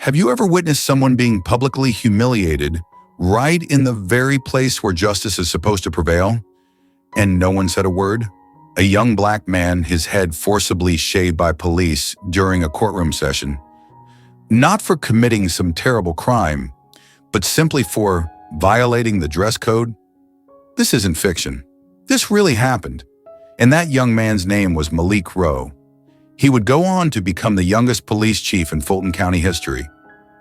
Have you ever witnessed someone being publicly humiliated right in the very place where justice is supposed to prevail? And no one said a word? A young black man, his head forcibly shaved by police during a courtroom session. Not for committing some terrible crime, but simply for violating the dress code? This isn't fiction. This really happened. And that young man's name was Malik Rowe. He would go on to become the youngest police chief in Fulton County history,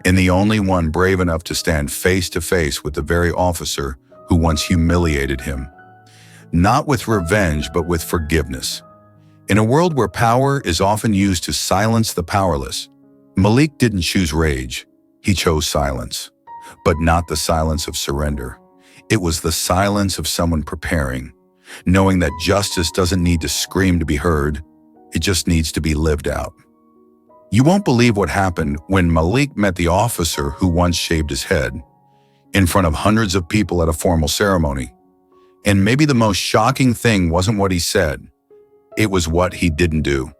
and the only one brave enough to stand face to face with the very officer who once humiliated him. Not with revenge, but with forgiveness. In a world where power is often used to silence the powerless, Malik didn't choose rage. He chose silence, but not the silence of surrender. It was the silence of someone preparing, knowing that justice doesn't need to scream to be heard. It just needs to be lived out. You won't believe what happened when Malik met the officer who once shaved his head in front of hundreds of people at a formal ceremony. And maybe the most shocking thing wasn't what he said. It was what he didn't do.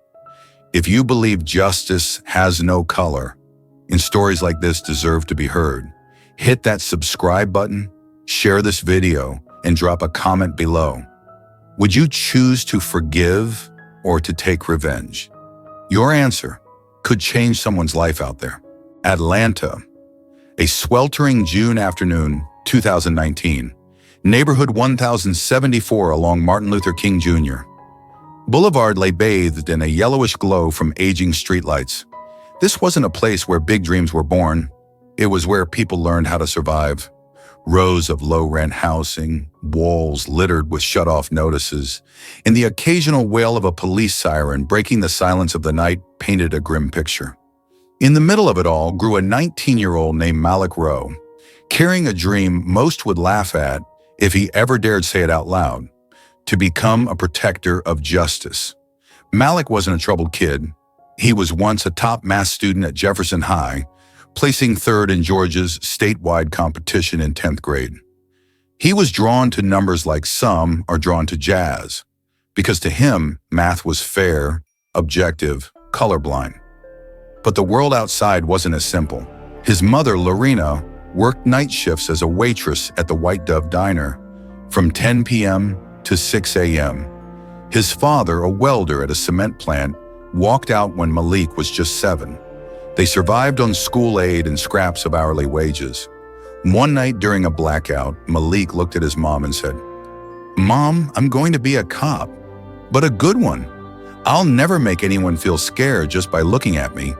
If you believe justice has no color, and stories like this deserve to be heard, hit that subscribe button, share this video, and drop a comment below. Would you choose to forgive or to take revenge? Your answer could change someone's life out there. Atlanta, a sweltering June afternoon, 2019, neighborhood 1074 along Martin Luther King Jr. Boulevard lay bathed in a yellowish glow from aging streetlights. This wasn't a place where big dreams were born. It was where people learned how to survive. Rows of low-rent housing, walls littered with shut-off notices, and the occasional wail of a police siren breaking the silence of the night painted a grim picture. In the middle of it all grew a 19-year-old named Malik Rowe, carrying a dream most would laugh at if he ever dared say it out loud: to become a protector of justice. Malik wasn't a troubled kid. He was once a top math student at Jefferson High, placing third in Georgia's statewide competition in 10th grade. He was drawn to numbers like some are drawn to jazz, because to him, math was fair, objective, colorblind. But the world outside wasn't as simple. His mother, Lorena, worked night shifts as a waitress at the White Dove Diner from 10 p.m. to 6 a.m. His father, a welder at a cement plant, walked out when Malik was just 7. They survived on school aid and scraps of hourly wages. One night during a blackout, Malik looked at his mom and said, "Mom, I'm going to be a cop, but a good one. I'll never make anyone feel scared just by looking at me."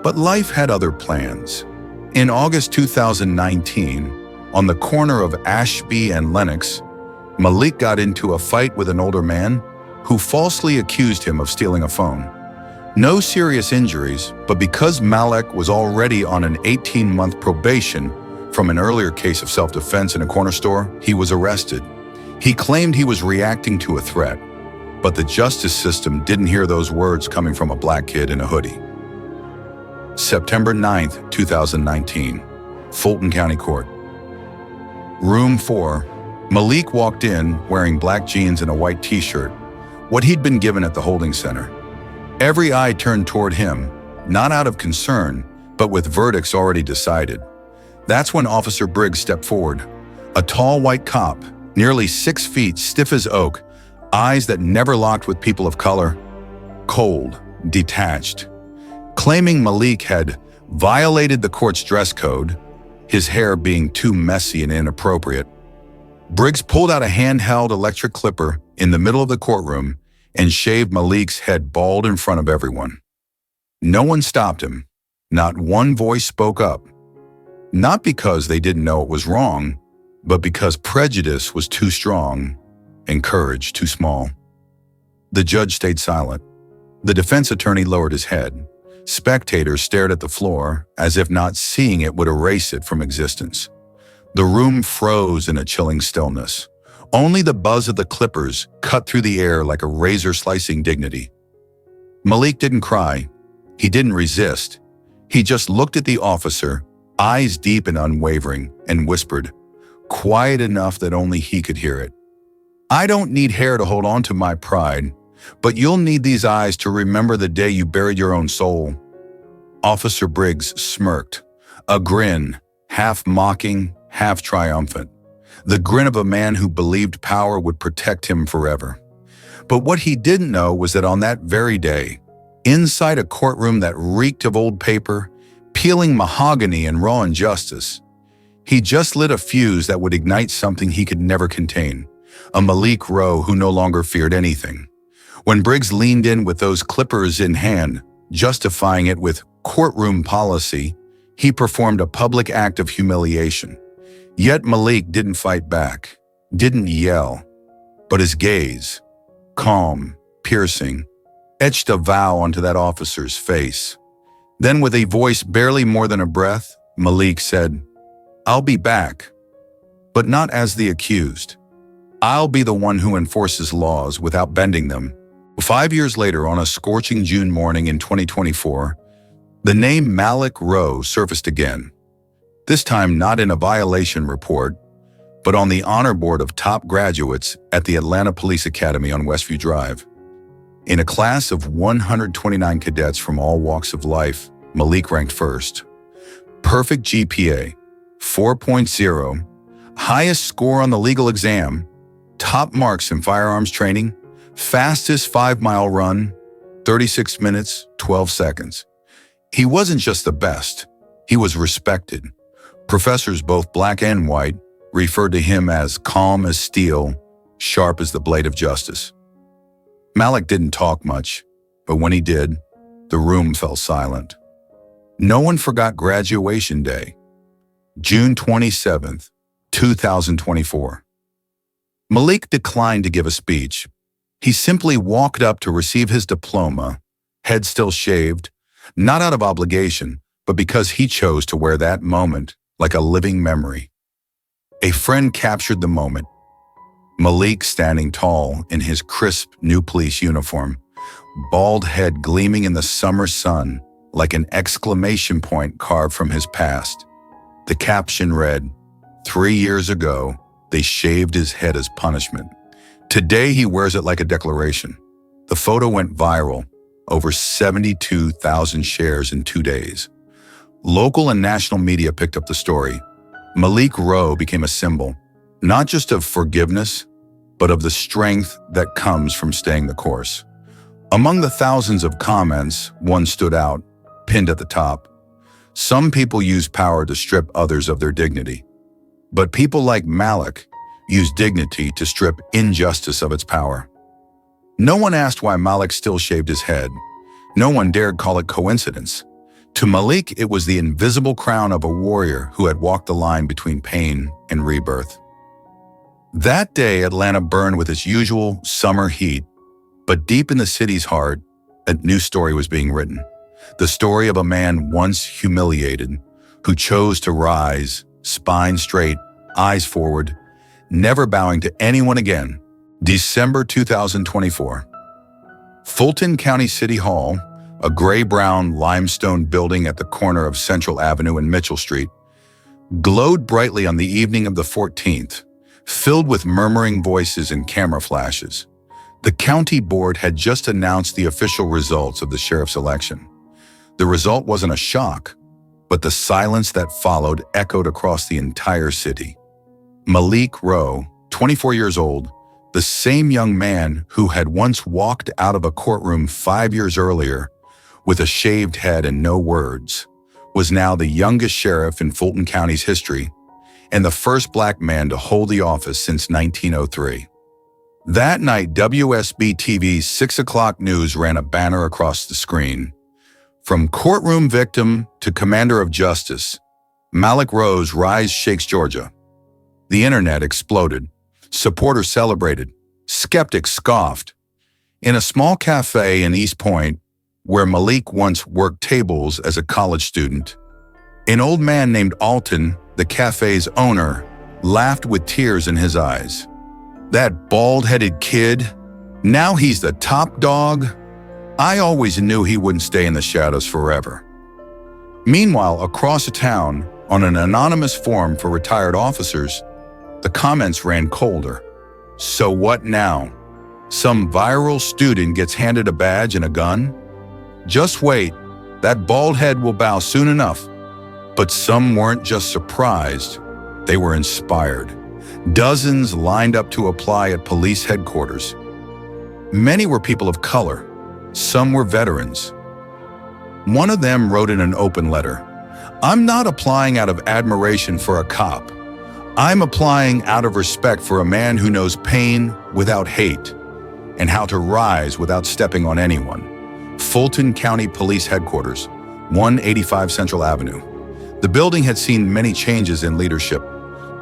But life had other plans. In August 2019, on the corner of Ashby and Lenox, Malik got into a fight with an older man who falsely accused him of stealing a phone. No serious injuries, but because Malik was already on an 18-month probation from an earlier case of self-defense in a corner store, he was arrested. He claimed he was reacting to a threat, but the justice system didn't hear those words coming from a black kid in a hoodie. September 9th, 2019, Fulton County Court. Room 4. Malik walked in wearing black jeans and a white t-shirt, what he'd been given at the holding center. Every eye turned toward him, not out of concern, but with verdicts already decided. That's when Officer Briggs stepped forward, a tall white cop, nearly 6 feet, stiff as oak, eyes that never locked with people of color, cold, detached. Claiming Malik had violated the court's dress code, his hair being too messy and inappropriate, Briggs pulled out a handheld electric clipper in the middle of the courtroom and shaved Malik's head bald in front of everyone. No one stopped him. Not one voice spoke up. Not because they didn't know it was wrong, but because prejudice was too strong and courage too small. The judge stayed silent. The defense attorney lowered his head. Spectators stared at the floor as if not seeing it would erase it from existence. The room froze in a chilling stillness. Only the buzz of the clippers cut through the air like a razor slicing dignity. Malik didn't cry. He didn't resist. He just looked at the officer, eyes deep and unwavering, and whispered, quiet enough that only he could hear it. "I don't need hair to hold on to my pride, but you'll need these eyes to remember the day you buried your own soul." Officer Briggs smirked, a grin, half mocking, half triumphant. The grin of a man who believed power would protect him forever. But what he didn't know was that on that very day, inside a courtroom that reeked of old paper, peeling mahogany and raw injustice, he just lit a fuse that would ignite something he could never contain, a Malik Rowe who no longer feared anything. When Briggs leaned in with those clippers in hand, justifying it with courtroom policy, he performed a public act of humiliation. Yet Malik didn't fight back, didn't yell, but his gaze, calm, piercing, etched a vow onto that officer's face. Then with a voice barely more than a breath, Malik said, "I'll be back, but not as the accused. I'll be the one who enforces laws without bending them." 5 years later, on a scorching June morning in 2024, the name Malik Rowe surfaced again. This time not in a violation report, but on the honor board of top graduates at the Atlanta Police Academy on Westview Drive. In a class of 129 cadets from all walks of life, Malik ranked first. Perfect GPA, 4.0, highest score on the legal exam, top marks in firearms training, fastest 5-mile run, 36 minutes, 12 seconds. He wasn't just the best, he was respected. Professors, both black and white, referred to him as calm as steel, sharp as the blade of justice. Malik didn't talk much, but when he did, the room fell silent. No one forgot graduation day, June 27th, 2024. Malik declined to give a speech. He simply walked up to receive his diploma, head still shaved, not out of obligation, but because he chose to wear that moment like a living memory. A friend captured the moment. Malik standing tall in his crisp new police uniform, bald head gleaming in the summer sun like an exclamation point carved from his past. The caption read, "3 years ago, they shaved his head as punishment. Today he wears it like a declaration." The photo went viral, over 72,000 shares in 2 days. Local and national media picked up the story. Malik Rowe became a symbol, not just of forgiveness, but of the strength that comes from staying the course. Among the thousands of comments, one stood out, pinned at the top. Some people use power to strip others of their dignity. But people like Malik use dignity to strip injustice of its power. No one asked why Malik still shaved his head. No one dared call it coincidence. To Malik, it was the invisible crown of a warrior who had walked the line between pain and rebirth. That day, Atlanta burned with its usual summer heat, but deep in the city's heart, a new story was being written. The story of a man once humiliated, who chose to rise, spine straight, eyes forward, never bowing to anyone again. December 2024. Fulton County City Hall, a gray-brown limestone building at the corner of Central Avenue and Mitchell Street, glowed brightly on the evening of the 14th, filled with murmuring voices and camera flashes. The county board had just announced the official results of the sheriff's election. The result wasn't a shock, but the silence that followed echoed across the entire city. Malik Rowe, 24 years old, the same young man who had once walked out of a courtroom 5 years earlier with a shaved head and no words, was now the youngest sheriff in Fulton County's history and the first black man to hold the office since 1903. That night, WSB-TV's 6 o'clock news ran a banner across the screen. From courtroom victim to commander of justice, Malik Rowe's rise shakes Georgia. The internet exploded. Supporters celebrated. Skeptics scoffed. In a small cafe in East Point, where Malik once worked tables as a college student, an old man named Alton, the cafe's owner, laughed with tears in his eyes. "That bald-headed kid, now he's the top dog? I always knew he wouldn't stay in the shadows forever." Meanwhile, across the town, on an anonymous forum for retired officers, the comments ran colder. "So what now? Some viral student gets handed a badge and a gun? Just wait, That bald head will bow soon enough." But some weren't just surprised, they were inspired. Dozens lined up to apply at police headquarters. Many were people of color, some were veterans. One of them wrote in an open letter, "I'm not applying out of admiration for a cop. I'm applying out of respect for a man who knows pain without hate and how to rise without stepping on anyone." Fulton County Police Headquarters, 185 Central Avenue. The building had seen many changes in leadership,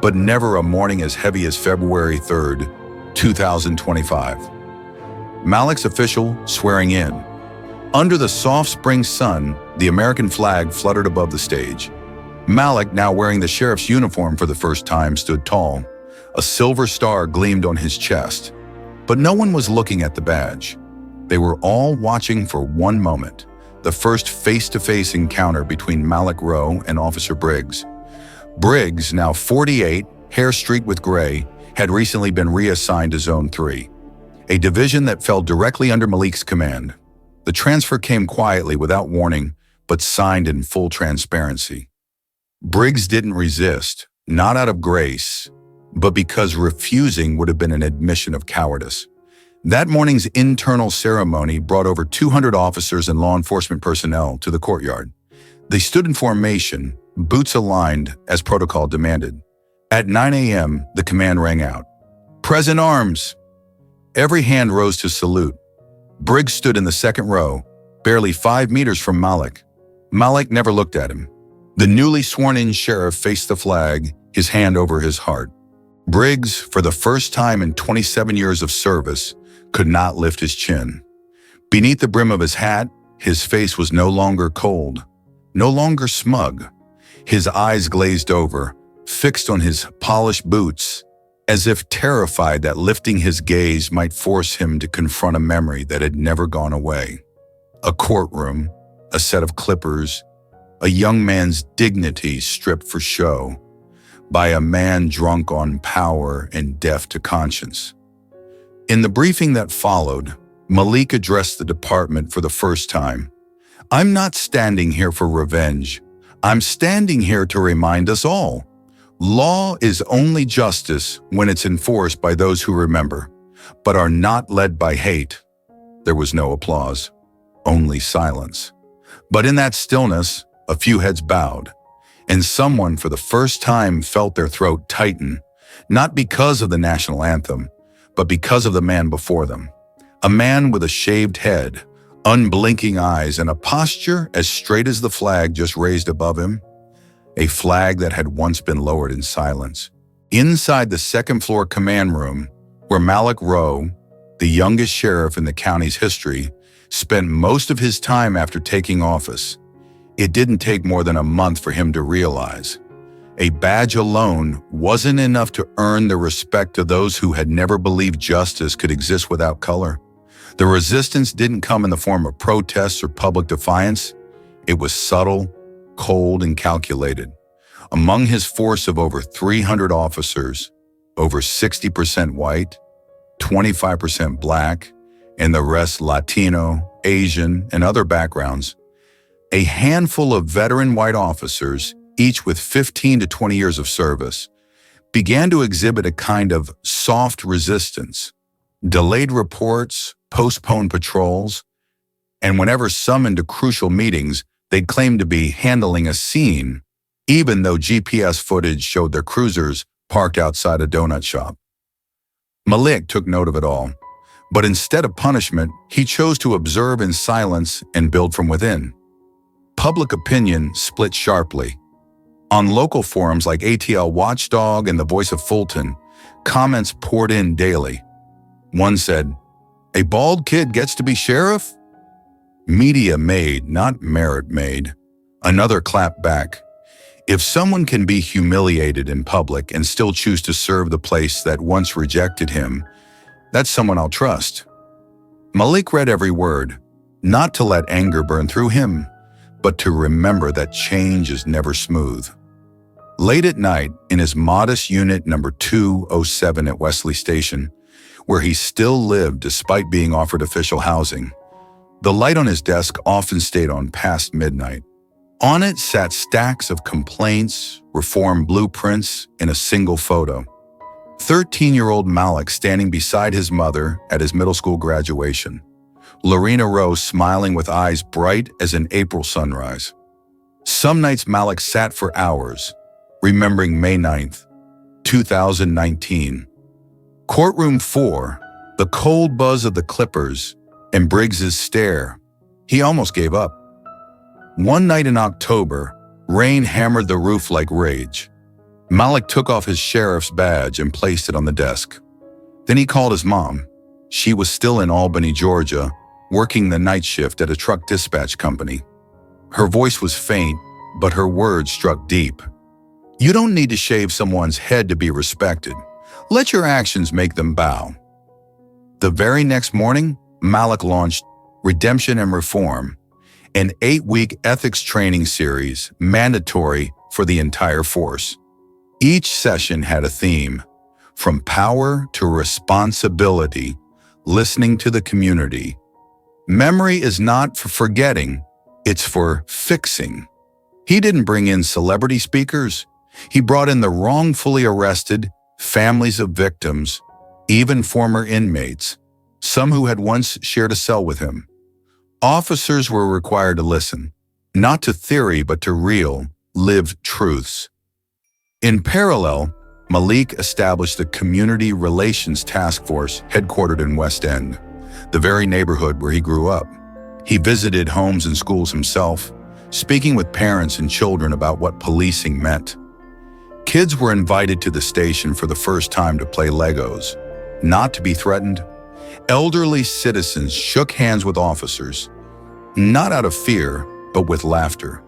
but never a morning as heavy as February 3rd, 2025. Malik's official swearing in. Under the soft spring sun, the American flag fluttered above the stage. Malik, now wearing the sheriff's uniform for the first time, stood tall. A silver star gleamed on his chest. But no one was looking at the badge. They were all watching for one moment, the first face-to-face encounter between Malik Rowe and Officer Briggs. Briggs, now 48, hair streaked with gray, had recently been reassigned to Zone 3, a division that fell directly under Malik's command. The transfer came quietly without warning, but signed in full transparency. Briggs didn't resist, not out of grace, but because refusing would have been an admission of cowardice. That morning's internal ceremony brought over 200 officers and law enforcement personnel to the courtyard. They stood in formation, boots aligned as protocol demanded. At 9 a.m., the command rang out. "Present arms!" Every hand rose to salute. Briggs stood in the second row, barely 5 meters from Malik. Malik never looked at him. The newly sworn-in sheriff faced the flag, his hand over his heart. Briggs, for the first time in 27 years of service, could not lift his chin. Beneath the brim of his hat, his face was no longer cold, no longer smug. His eyes glazed over, fixed on his polished boots, as if terrified that lifting his gaze might force him to confront a memory that had never gone away. A courtroom, a set of clippers, a young man's dignity stripped for show by a man drunk on power and deaf to conscience. In the briefing that followed, Malik addressed the department for the first time. "I'm not standing here for revenge. I'm standing here to remind us all. Law is only justice when it's enforced by those who remember, but are not led by hate." There was no applause, only silence. But in that stillness, a few heads bowed, and someone for the first time felt their throat tighten, not because of the national anthem, but because of the man before them. A man with a shaved head, unblinking eyes, and a posture as straight as the flag just raised above him. A flag that had once been lowered in silence. Inside the second-floor command room, where Malik Rowe, the youngest sheriff in the county's history, spent most of his time after taking office, it didn't take more than a month for him to realize a badge alone wasn't enough to earn the respect of those who had never believed justice could exist without color. The resistance didn't come in the form of protests or public defiance. It was subtle, cold, and calculated. Among his force of over 300 officers, over 60% white, 25% black, and the rest Latino, Asian, and other backgrounds, a handful of veteran white officers, each with 15 to 20 years of service, began to exhibit a kind of soft resistance. Delayed reports, postponed patrols, and whenever summoned to crucial meetings, they'd claim to be handling a scene, even though GPS footage showed their cruisers parked outside a donut shop. Malik took note of it all, but instead of punishment, he chose to observe in silence and build from within. Public opinion split sharply. On local forums like ATL Watchdog and the Voice of Fulton, comments poured in daily. One said, "A bald kid gets to be sheriff?" Media made, not merit made. Another clapped back. "If someone can be humiliated in public and still choose to serve the place that once rejected him, that's someone I'll trust." Malik read every word, not to let anger burn through him, but to remember that change is never smooth. Late at night, in his modest unit number 207 at Wesley Station, where he still lived despite being offered official housing, The light on his desk often stayed on past midnight. On it sat stacks of complaints, reform blueprints, in a single photo. 13-year-old Malik standing beside his mother at his middle school graduation. Lorena Rose smiling with eyes bright as an April sunrise. Some nights Malik sat for hours, remembering May 9th, 2019. Courtroom 4, the cold buzz of the clippers, and Briggs's stare. He almost gave up. One night in October, rain hammered the roof like rage. Malik took off his sheriff's badge and placed it on the desk. Then he called his mom. She was still in Albany, Georgia, working the night shift at a truck dispatch company. Her voice was faint, but her words struck deep. You don't need to shave someone's head to be respected. Let your actions make them bow. The very next morning, Malik launched Redemption and Reform, an 8-week ethics training series mandatory for the entire force. Each session had a theme, from power to responsibility, listening to the community. Memory is not for forgetting, it's for fixing. He didn't bring in celebrity speakers. He brought in the wrongfully arrested, families of victims, even former inmates, some who had once shared a cell with him. Officers were required to listen, not to theory but to real, lived truths. In parallel, Malik established the Community Relations Task Force headquartered in West End, the very neighborhood where he grew up. He visited homes and schools himself, speaking with parents and children about what policing meant. Kids were invited to the station for the first time to play Legos, not to be threatened. Elderly citizens shook hands with officers, not out of fear, but with laughter.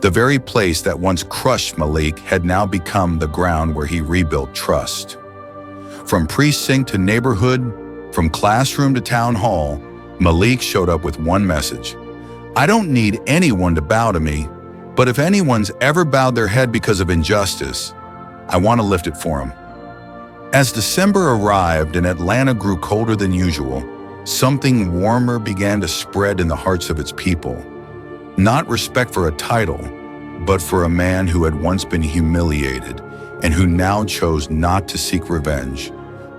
The very place that once crushed Malik had now become the ground where he rebuilt trust. From precinct to neighborhood, from classroom to town hall, Malik showed up with one message. I don't need anyone to bow to me, but if anyone's ever bowed their head because of injustice, I want to lift it for them. As December arrived and Atlanta grew colder than usual, something warmer began to spread in the hearts of its people. Not respect for a title, but for a man who had once been humiliated and who now chose not to seek revenge,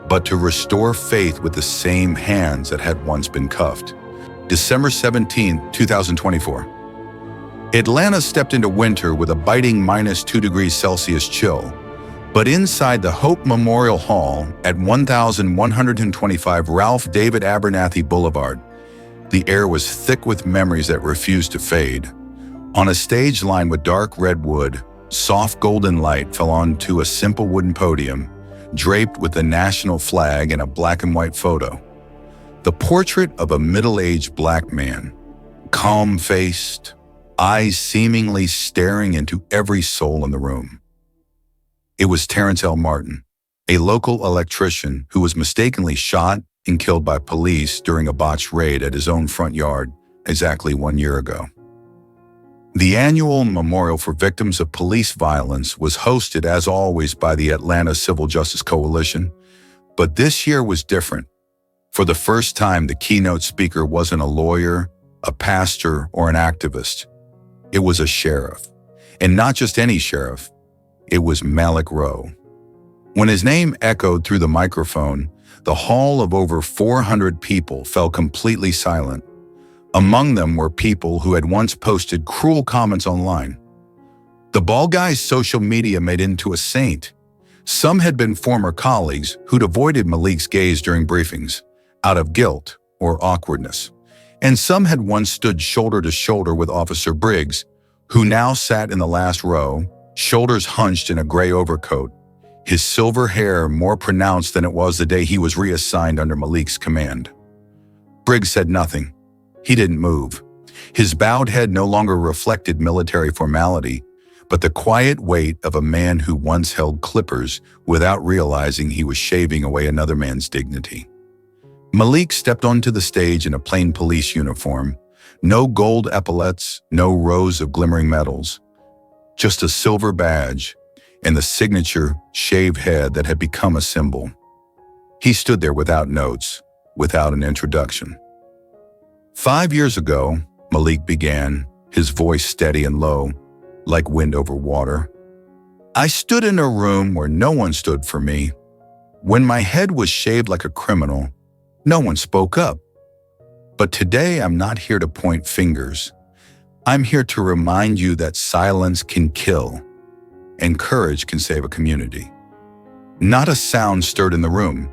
but to restore faith with the same hands that had once been cuffed. December 17, 2024. Atlanta stepped into winter with a biting -2 degrees Celsius chill, but inside the Hope Memorial Hall at 1125 Ralph David Abernathy Boulevard, the air was thick with memories that refused to fade. On a stage lined with dark red wood, soft golden light fell onto a simple wooden podium, draped with the national flag and a black and white photo. The portrait of a middle-aged black man, calm-faced, eyes seemingly staring into every soul in the room. It was Terrence L. Martin, a local electrician who was mistakenly shot and killed by police during a botched raid at his own front yard exactly 1 year ago. The annual Memorial for Victims of Police Violence was hosted, as always, by the Atlanta Civil Justice Coalition, but this year was different. For the first time, the keynote speaker wasn't a lawyer, a pastor, or an activist. It was a sheriff. And not just any sheriff. It was Malik Rowe. When his name echoed through the microphone, the hall of over 400 people fell completely silent. Among them were people who had once posted cruel comments online. The bald guy's social media made into a saint. Some had been former colleagues who'd avoided Malik's gaze during briefings, out of guilt or awkwardness. And some had once stood shoulder to shoulder with Officer Briggs, who now sat in the last row, shoulders hunched in a gray overcoat, his silver hair more pronounced than it was the day he was reassigned under Malik's command. Briggs said nothing. He didn't move. His bowed head no longer reflected military formality, but the quiet weight of a man who once held clippers without realizing he was shaving away another man's dignity. Malik stepped onto the stage in a plain police uniform, no gold epaulets, no rows of glimmering medals, just a silver badge and the signature shaved head that had become a symbol. He stood there without notes, without an introduction. 5 years ago, Malik began, his voice steady and low, like wind over water. I stood in a room where no one stood for me. When my head was shaved like a criminal, no one spoke up. But today I'm not here to point fingers. I'm here to remind you that silence can kill, and courage can save a community. Not a sound stirred in the room.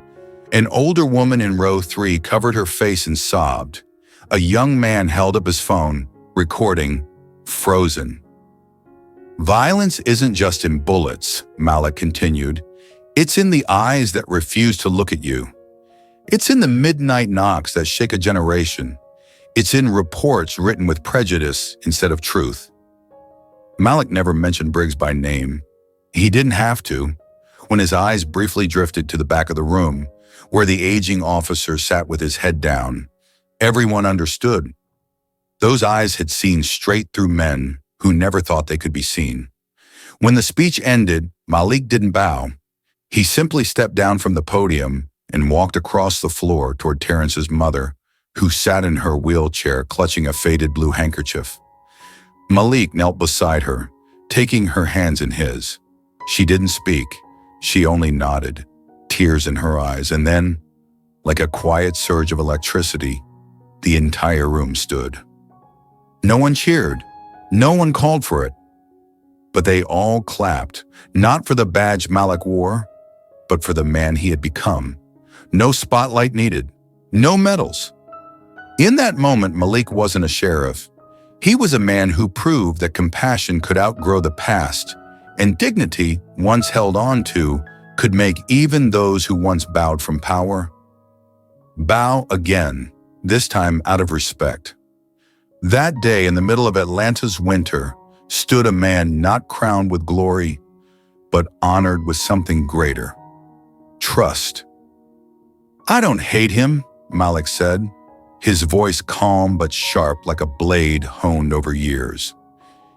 An older woman in row 3 covered her face and sobbed. A young man held up his phone, recording, frozen. Violence isn't just in bullets, Malik continued. It's in the eyes that refuse to look at you. It's in the midnight knocks that shake a generation. It's in reports written with prejudice instead of truth. Malik never mentioned Briggs by name. He didn't have to. When his eyes briefly drifted to the back of the room, where the aging officer sat with his head down, everyone understood. Those eyes had seen straight through men who never thought they could be seen. When the speech ended, Malik didn't bow. He simply stepped down from the podium and walked across the floor toward Terrence's mother, who sat in her wheelchair clutching a faded blue handkerchief. Malik knelt beside her, taking her hands in his. She didn't speak. She only nodded, tears in her eyes, and then, like a quiet surge of electricity, the entire room stood. No one cheered. No one called for it. But they all clapped, not for the badge Malik wore, but for the man he had become. No spotlight needed. No medals. In that moment, Malik wasn't a sheriff. He was a man who proved that compassion could outgrow the past, and dignity, once held on to, could make even those who once bowed from power bow again, this time out of respect. That day, in the middle of Atlanta's winter, stood a man not crowned with glory, but honored with something greater: trust. I don't hate him, Malik said, his voice calm but sharp like a blade honed over years.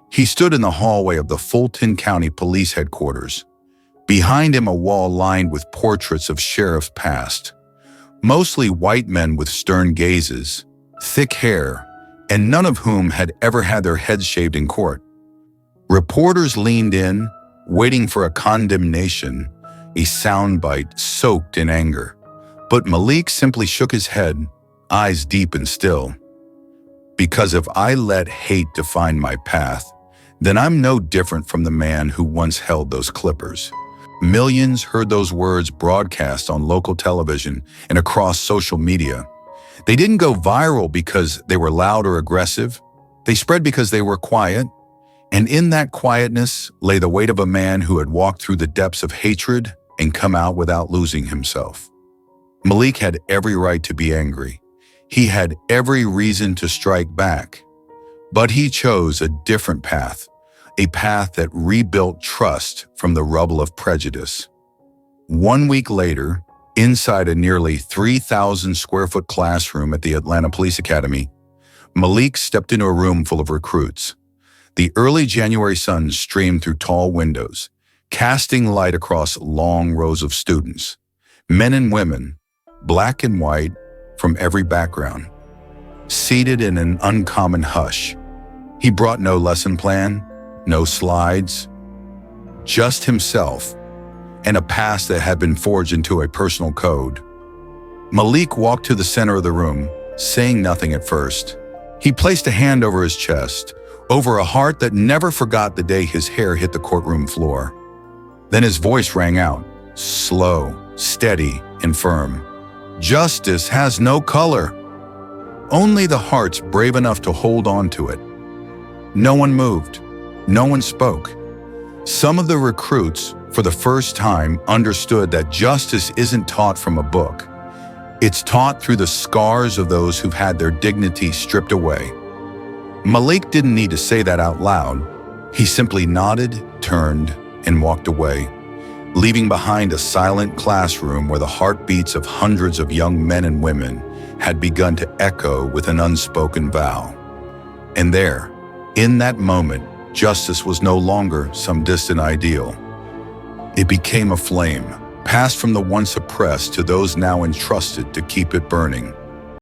He stood in the hallway of the Fulton County Police Headquarters. Behind him, a wall lined with portraits of sheriffs past, mostly white men with stern gazes, thick hair, and none of whom had ever had their heads shaved in court. Reporters leaned in, waiting for a condemnation, a soundbite soaked in anger. But Malik simply shook his head, eyes deep and still. Because if I let hate define my path, then I'm no different from the man who once held those clippers. Millions heard those words broadcast on local television and across social media. They didn't go viral because they were loud or aggressive. They spread because they were quiet. And in that quietness lay the weight of a man who had walked through the depths of hatred and come out without losing himself. Malik had every right to be angry. He had every reason to strike back. But he chose a different path, a path that rebuilt trust from the rubble of prejudice. 1 week later, inside a nearly 3,000 square foot classroom at the Atlanta Police Academy, Malik stepped into a room full of recruits. The early January sun streamed through tall windows, casting light across long rows of students, men and women, black and white, from every background. Seated in an uncommon hush, he brought no lesson plan, no slides, just himself and a past that had been forged into a personal code. Malik walked to the center of the room, saying nothing at first. He placed a hand over his chest, over a heart that never forgot the day his hair hit the courtroom floor. Then his voice rang out, slow, steady, and firm. Justice has no color. Only the hearts brave enough to hold on to it. No one moved. No one spoke. Some of the recruits, for the first time, understood that justice isn't taught from a book. It's taught through the scars of those who've had their dignity stripped away. Malik didn't need to say that out loud. He simply nodded, turned, and walked away, leaving behind a silent classroom where the heartbeats of hundreds of young men and women had begun to echo with an unspoken vow. And there, in that moment, justice was no longer some distant ideal. It became a flame, passed from the once oppressed to those now entrusted to keep it burning.